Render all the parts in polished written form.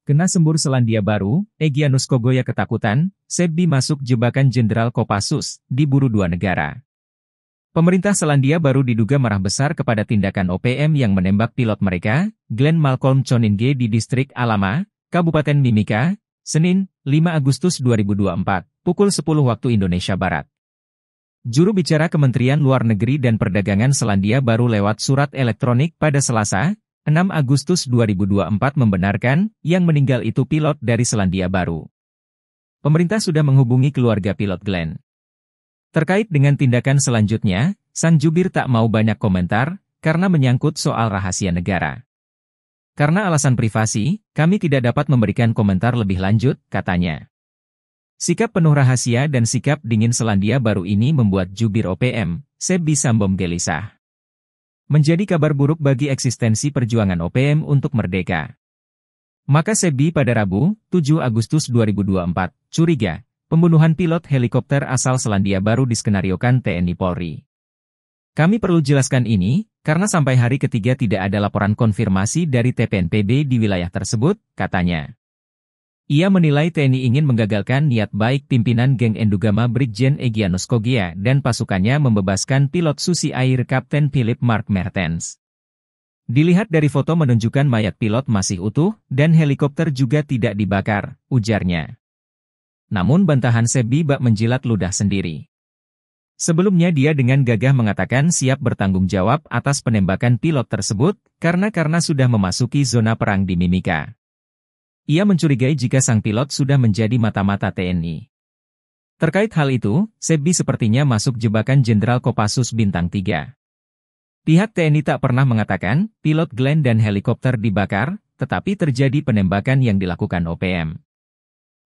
Kena sembur Selandia Baru, Egyanus Kogoya ketakutan, Sebbi masuk jebakan Jenderal Kopassus, diburu dua negara. Pemerintah Selandia Baru diduga marah besar kepada tindakan OPM yang menembak pilot mereka, Glenn Malcolm Choninge di distrik Alama, Kabupaten Mimika, Senin, 5 Agustus 2024, pukul 10 waktu Indonesia Barat. Juru bicara Kementerian Luar Negeri dan Perdagangan Selandia Baru lewat surat elektronik pada Selasa, 6 Agustus 2024 membenarkan, yang meninggal itu pilot dari Selandia Baru. Pemerintah sudah menghubungi keluarga pilot Glenn. Terkait dengan tindakan selanjutnya, sang jubir tak mau banyak komentar, karena menyangkut soal rahasia negara. Karena alasan privasi, kami tidak dapat memberikan komentar lebih lanjut, katanya. Sikap penuh rahasia dan sikap dingin Selandia Baru ini membuat jubir OPM, Sebbi Sambom gelisah. Menjadi kabar buruk bagi eksistensi perjuangan OPM untuk merdeka. Maka Sebbi pada Rabu, 7 Agustus 2024, curiga, pembunuhan pilot helikopter asal Selandia Baru diskenariokan TNI Polri. Kami perlu jelaskan ini, karena sampai hari ketiga tidak ada laporan konfirmasi dari TPNPB di wilayah tersebut, katanya. Ia menilai TNI ingin menggagalkan niat baik pimpinan geng Endugama Brigjen Egyanus Kogoya dan pasukannya membebaskan pilot Susi Air Kapten Philip Mark Mertens. Dilihat dari foto menunjukkan mayat pilot masih utuh, dan helikopter juga tidak dibakar, ujarnya. Namun bantahan Sebbi bak menjilat ludah sendiri. Sebelumnya dia dengan gagah mengatakan siap bertanggung jawab atas penembakan pilot tersebut, karena sudah memasuki zona perang di Mimika. Ia mencurigai jika sang pilot sudah menjadi mata-mata TNI. Terkait hal itu, Sebbi sepertinya masuk jebakan Jenderal Kopassus Bintang 3. Pihak TNI tak pernah mengatakan, pilot Glenn dan helikopter dibakar, tetapi terjadi penembakan yang dilakukan OPM.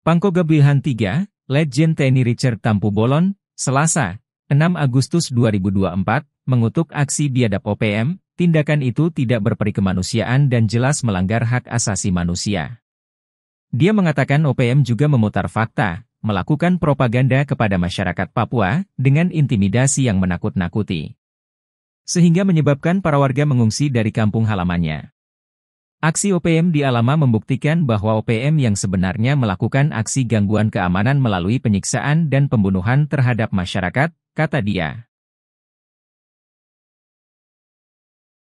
Pangkogabilhan 3, Letjen TNI Richard Tampu Bolon, Selasa, 6 Agustus 2024, mengutuk aksi biadab OPM, tindakan itu tidak berperi kemanusiaan dan jelas melanggar hak asasi manusia. Dia mengatakan OPM juga memutar fakta, melakukan propaganda kepada masyarakat Papua, dengan intimidasi yang menakut-nakuti. Sehingga menyebabkan para warga mengungsi dari kampung halamannya. Aksi OPM di Alama membuktikan bahwa OPM yang sebenarnya melakukan aksi gangguan keamanan melalui penyiksaan dan pembunuhan terhadap masyarakat, kata dia.